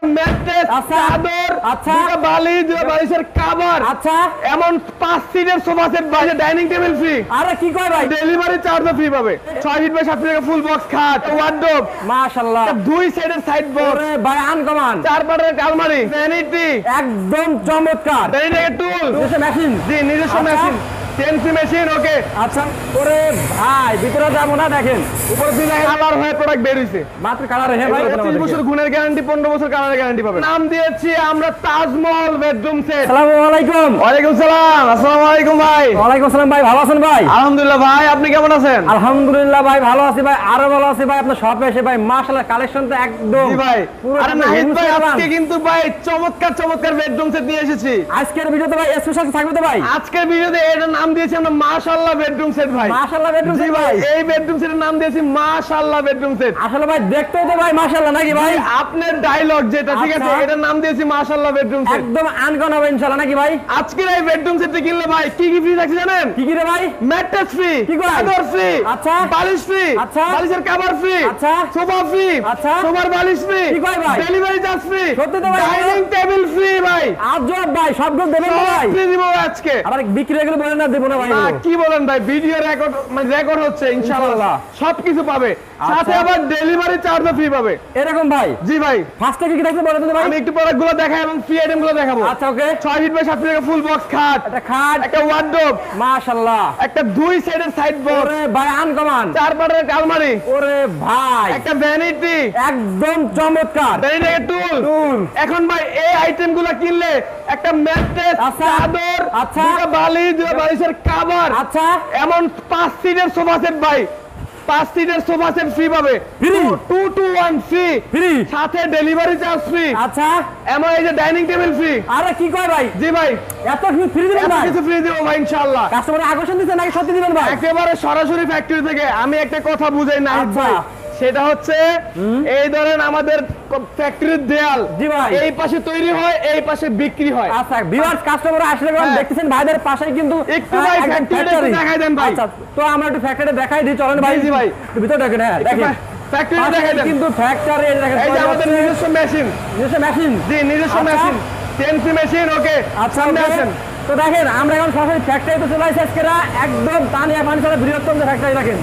Mattress, চাদর, দুটো বালিশ, দুটো বালিশের কভার, এমন 5 সিটের সোফা সেট বাইরে ডাইনিং টেবিল ফ্রি। আরে কি কয় ভাই, ডেলিভারি চার্জও ফ্রি পাবে। 6 feet by 7 feet full box খাট, ওয়ার্ডরোব, মাশাআল্লাহ, 2 সাইডের সাইড বক্স, ওরে ভাই আনকমন, 4 পাটের আলমারি, ভ্যানিটি, একদম চমৎকার। ভ্যানিটি টুল, নিজস্ব মেশিন, জি নিজস্ব মেশিন, সেন্সি মেশিন। ওকে আচ্ছা, ওরে ভাই ভিতরে যাবো না, দেখেন উপরে দিকে কালার হয়ে প্রোডাক্ট বের হইছে, মাত্র কালার হে ভাই। 25 বছর গুণের গ্যারান্টি, 15 বছর কালারের গ্যারান্টি পাবেন। নাম দিয়েছি আমরা তাজমহল বেডরুম সেট। আসসালামু আলাইকুম। ওয়ালাইকুম সালাম। আসসালামু আলাইকুম ভাই। ওয়ালাইকুম আসসালাম ভাই, ভালো আছেন ভাই? আলহামদুলিল্লাহ ভাই, আপনি কেমন আছেন? আলহামদুলিল্লাহ ভাই ভালো আছি ভাই, আরো ভালো আছি ভাই। আপনার শপে এসে ভাই মাশাআল্লাহ কালেকশন তো একদম। জি ভাই, পুরো আরে নাহিদ ভাই আজকে কিন্তু ভাই চমৎকার চমৎকার বেডরুম সেট নিয়ে এসেছি। আজকের ভিডিওতে ভাই স্পেশাল থাকবে তো ভাই? আজকের ভিডিওতে এর নাম দিয়েছি আমরা মাশাআল্লাহ বেডরুম সেট ভাই। মাশাআল্লাহ বেডরুম সেট ভাই, এই বেডরুম সেটের নাম দিয়েছি মাশাআল্লাহ বেডরুম সেট। আসলে ভাই দেখতেও তো ভাই মাশাআল্লাহ নাকি ভাই? আপনার ডায়লগ যেটা, ঠিক আছে, এটার নাম দিয়েছি মাশাআল্লাহ বেডরুম সেট। একদম আনকন হবে ইনশাআল্লাহ নাকি ভাই? আজকের এই বেডরুম সেটটি কিনলে ভাই কি কি ফ্রি থাকছে জানেন? কি কি রে ভাই? ম্যাট্রেস ফ্রি, কি কয়? চাদর ফ্রি, আচ্ছা, বালিশ ফ্রি, আচ্ছা, বালিশের কভার ফ্রি, আচ্ছা, সোফা ফ্রি, আচ্ছা, সোফার বালিশ ফ্রি, কি কয় ভাই? ডেলিভারি চার্জ ফ্রি, সত্যি তো ভাই? ডাইনিং টেবিল ফ্রি ভাই। আজব ভাই, সবগুলো দেবেন না ভাই? ফ্রি দিব আজকে। আবার বিক্রি হয়ে গেলে বলেন না দেব না ভাই? না কি বলেন ভাই, ভিডিও রেকর্ড মানে রেকর্ড হচ্ছে ইনশাআল্লাহ, সবকিছু পাবে, সাথে আবার ডেলিভারি চার্জও ফ্রি পাবে। এরকম ভাই? জি ভাই। ফার্স্টে কি কি থাকবে বলেন তো ভাই? আমি একটু প্রোডাক্টগুলো দেখাই এবং ফ্রি আইটেমগুলো দেখাবো। আচ্ছা okay. 6 feet by 7 feet full box খাট, একটা খাট, একটা ওয়ার্ডরোব, মাশাআল্লাহ, একটা 2 সাইডের সাইড বক্স, ওরে ভাই আনকমন, 4 পাটের আলমারি, ওরে ভাই একটা ভ্যানিটি, একদম চমৎকার, ভ্যানিটি টুল। এখন ভাই এই আইটেমগুলো কিনলে একটা ম্যাট্রেস, চাদর, দুটো বালিশ, দুটো বালিশের কভার, আচ্ছা, এমন 5 সিটের সোফা সেট ভাই, 5 সিটের সোফা সেট ফ্রি পাবে। 2 to 1 ফ্রি, সাথে ডেলিভারি চার্জ ফ্রি। আচ্ছা, এমন এই যে ডাইনিং টেবিল ফ্রি। আরে কি কয় ভাই? জি ভাই, এত কিছু ফ্রি দিবেন ভাই? কিছু ফ্রি দেব ভাই ইনশাআল্লাহ। কাস্টমার আকর্ষণ দিতে নাকি সত্যি দিবেন ভাই? একেবারে সরাসরি ফ্যাক্টরি থেকে। আমি একটা কথা বুঝাই না ভাই, সেটা হচ্ছে এই ধরেন আমাদের ফ্যাক্টরির দেয়াল, জি ভাই, এই পাশে তৈরি হয়, এই পাশে বিক্রি হয়। আচ্ছা ভিউয়ার্স, কাস্টমার আসলে দেখতেছেন ভাইদের পাশেই কিন্তু একটু ভাই ফ্যাক্টরিটা দেখাই দেন ভাই। আচ্ছা, তো আমরা একটু ফ্যাক্টরি দেখাই দিই, চলেন ভাই। জি ভাই, ভিতরে দেখেন, হ্যাঁ দেখেন ফ্যাক্টরি দেখাই দেন। কিন্তু ফ্যাক্টরি দেখেন, এই যে আমাদের নিজস্ব মেশিন, নিজস্ব মেশিন, জি নিজস্ব মেশিন, সেন্সি মেশিন। ওকে আচ্ছা, দেখেন তো দেখেন আমরা এখন সরাসরি ফ্যাক্টরিতে চলে আসছি আজকে, একদম তানিয়া ফার্নিচারের বৃহত্তম যে ফ্যাক্টরি দেখেন।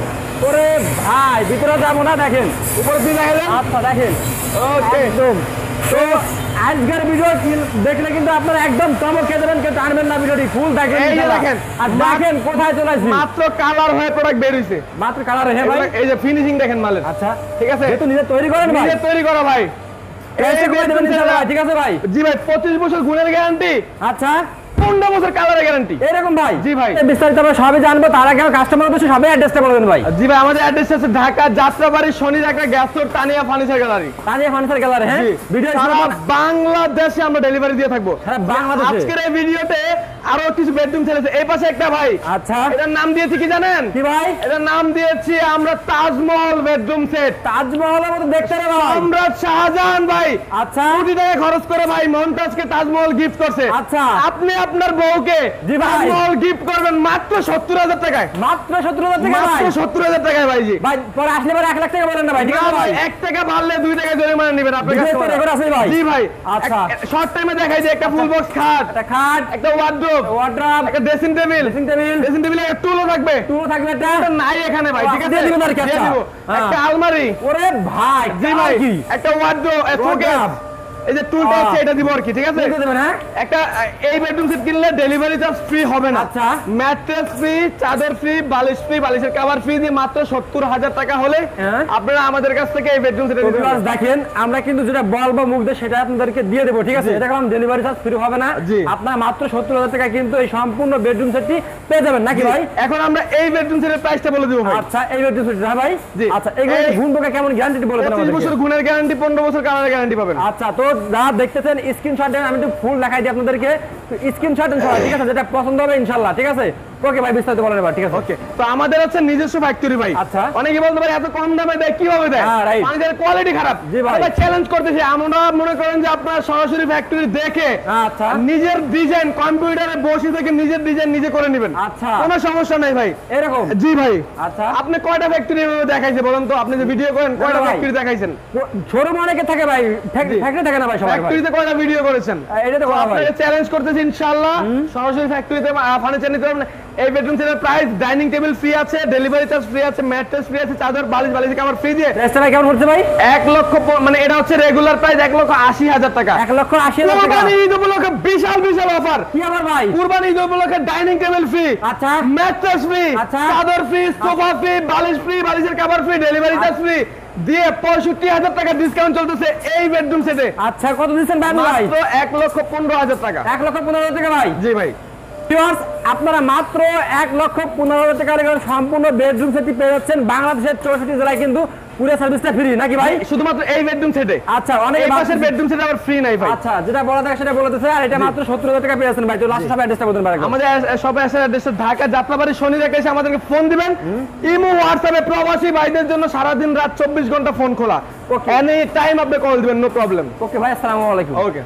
ওরে ভাই ভিতরে যাবো না, দেখেন উপরে দিকে দেখেন। আচ্ছা দেখেন, ওকে একদম। তো আজকের ভিডিও দেখলে কিন্তু আপনারা একদম চমক খেয়ে যাবেন, কিন্তু আনবেন না, ভিডিওটি ফুল দেখেন। এই যে দেখেন, আর দেখেন কোথায় চলে আসছি, মাত্র কালার হয়ে প্রোডাক্ট বের হইছে, মাত্র কালার হয়ে ভাই। এই যে ফিনিশিং দেখেন মালের। আচ্ছা ঠিক আছে, যেহেতু নিজে তৈরি করেন ভাই, নিজে তৈরি করা ভাই, ঠিক আছে ভাই। জি ভাই, 25 বছর গুণের গ্যারান্টি, আচ্ছা 15 বছর কালারের গ্যারান্টি। এরকম ভাই? জি ভাই। বিস্তারিত আমরা সবই জানবো, তার আগে কাস্টমার উদ্দেশ্যে সবাই অ্যাড্রেসটা বলে দেন ভাই। জি ভাই, আমাদের অ্যাড্রেস আছে ঢাকা যাত্রাবাড়ি শনি Dhaka gas road, Tania furniture gallery. Tania furniture gallery, হ্যাঁ। ভিডিও সারা বাংলাদেশে আমরা ডেলিভারি দিয়ে থাকবো। সারা বাংলাদেশে। আজকের এই ভিডিওতে আরো কিছু বেডরুম সেট আছে। এই পাশে একটা ভাই, আচ্ছা, এটার নাম দিয়েছি কি জানেন? কি ভাই? এটার নাম দিয়েছি আমরা তাজমহল বেডরুম সেট। তাজমহলের মতো দেখতে রে ভাই, সম্রাট শাহজাহান ভাই, আচ্ছা, কোটি টাকা খরচ করে ভাই মমতাজকে তাজমহল গিফট করছে। আচ্ছা, আপনি আপনার বউকে তাজমহল গিফট করবেন মাত্র 70,000 টাকায়। মাত্র 70,000 টাকা? মাত্র 70,000 টাকায় ভাই। জি ভাই, পরে আসলে পরে 1 লাখ টাকা বলেন না ভাই, ঠিক আছে ভাই? 1 টাকা বাড়লে 2 টাকা জরিমানা নেবেন আপনার কাছে। জি ভাই। আচ্ছা, শর্ট টাইমে দেখাই যে একটা ফুল বক্স খাট, একটা খাট, একটা ওয়ার্ডরোব, একটা ড্রেসিং টেবিল, ড্রেসিং টেবিলে একটা টুলও থাকবে, একটা নাই এখানে ভাই, ঠিক আছে, দিয়ে দিবেন আর কি। আচ্ছা, একটা আলমারি। ওরে ভাই, জি ভাই, একটা ওয়ার্ডরোব, এই যে টুলটা আছে এটা দিব আর কি, ঠিক আছে। একটা এই বেডরুম সেট কিনলে ডেলিভারি চার্জ ফ্রি হবে না। আচ্ছা, ম্যাট্রেস ফ্রি, চাদর ফ্রি, বালিশ ফ্রি, বালিশের কভার ফ্রি দিয়ে মাত্র 70,000 টাকা হলে আপনারা আমাদের কাছ থেকে এই বেডরুম সেট নিতে পারবেন। দেখেন আমরা কিন্তু যেটা বলবো মুখ দিয়ে সেটা আপনাদেরকে দিয়ে দেবো, ঠিক আছে। এটা কারণ ডেলিভারি চার্জ ফ্রি হবে না, আপনারা মাত্র 70,000 টাকা কিন্তু এই সম্পূর্ণ বেডরুম সেটটি পেয়ে যাবেন নাকি ভাই? এখন আমরা এই বেডরুম সেটের প্রাইসটা বলে দেব ভাই। আচ্ছা, এই বেডরুম সেট হ্যাঁ ভাই। জি, আচ্ছা, এই গুণ পোকা কেমন গ্যারান্টি বলে দেন আমাদের? 25 বছর গুণের গ্যারান্টি, 15 বছর কালারের গ্যারান্টি পাবেন। আচ্ছা, তো যারা দেখতেছেন স্ক্রিনশট দেন, আমি একটু ফুল দেখাই দিই আপনাদেরকে, স্ক্রিনশট দেন সবাই, ঠিক আছে, যেটা পছন্দ হবে ইনশাআল্লাহ, ঠিক আছে। ওকে ভাই বিস্তারিত বলেন এবার, ঠিক আছে। ওকে, তো আমাদের হচ্ছে নিজস্ব ফ্যাক্টরি ভাই। আচ্ছা। অনেকে বলতে পারে এত কম দামে দেয় কিভাবে দেয়, হ্যাঁ, right। আমাদের কোয়ালিটি খারাপ। জি ভাই। আমরা চ্যালেঞ্জ করতেছি, আমরা মনে করেন যে আপনারা সরাসরি ফ্যাক্টরি দেখে আচ্ছা। নিজের ডিজাইন কম্পিউটারে বসে থেকে নিজের ডিজাইন নিজে করে নেবেন। আচ্ছা। কোনো সমস্যা নাই ভাই। এরকম? জি ভাই। আচ্ছা। আপনি কয়টা ফ্যাক্টরি দেখাইছে বলেন তো, আপনি যে ভিডিও করেন কয়টা ভাই। ফ্যাক্টরি দেখাইছেন? শোরুম অনেকে থাকে ভাই, ফ্যাক্টরি থাকে না ভাই সবাই ভাই। ফ্যাক্টরিতে কয়টা ভিডিও করেছেন? এটা তো বলা ভাই। আপনাকে চ্যালেঞ্জ করতেছি ইনশাআল্লাহ সরাসরি ফ্যাক্টরিতে ফার্নিচার নিতে পারবেন। এই বেডরুম সেটের প্রাইস ডাইনিং টেবিল ফ্রি আছে, ডেলিভারি চার্জ ফ্রি আছে, ম্যাট্রেস ফ্রি আছে, চাদর বালিশ বালিশ কাভার ফ্রি দিয়ে প্রাইসটা ভাই কেমন পড়ছে ভাই? 1 লক্ষ মানে এটা হচ্ছে রেগুলার প্রাইস 1,80,000 টাকা। 1,80,000 টাকা। কুরবানি ঈদ উপলক্ষে বিশাল বিশাল অফার। কি আবার ভাই? কুরবানি ঈদ উপলক্ষে ডাইনিং টেবিল ফ্রি, আচ্ছা। ম্যাট্রেস ফ্রি, আচ্ছা। চাদর ফ্রি, সোফা ফ্রি, বালিশ ফ্রি, বালিশের cover free, delivery charge free দিয়ে 65,000 টাকা ডিসকাউন্ট চলতেছে এই বেডরুম সেটে। আচ্ছা, কত দিচ্ছেন ভাই আপনি ভাই? মাত্র 1,15,000 টাকা। 1,15,000 টাকা ভাই। জি ভাই। ভিউয়ার্স, আপনারা মাত্র 1,15,000 টাকা সম্পূর্ণ বেডরুম সেটটি পেয়ে যাচ্ছেন। বাংলাদেশের 64 জেলায় কিন্তু পুরো সার্ভিসটা ফ্রি নাকি ভাই? শুধুমাত্র এই বেডরুম সেটে। আচ্ছা, অনেক এই পাশের বেডরুম সেটে আবার ফ্রি নাই ভাই। আচ্ছা, যেটা বলা থাকে সেটা বলে দিতেছে, আর এটা মাত্র 70,000 টাকা পেয়ে যাচ্ছেন ভাই। তো লাস্ট সব অ্যাড্রেসটা বলতে পারেন। আমাদের শপে আসার অ্যাড্রেস ঢাকা যাত্রাবাড়ি শনি রেখে এসে আমাদেরকে ফোন দিবেন। ইমো হোয়াটসঅ্যাপে প্রবাসী ভাইদের জন্য সারাদিন রাত 24 ঘন্টা ফোন খোলা। এনি টাইম আপনি কল দিবেন, নো প্রবলেম। ওকে ভাই, আসসালামু আলাইকুম। ওকে।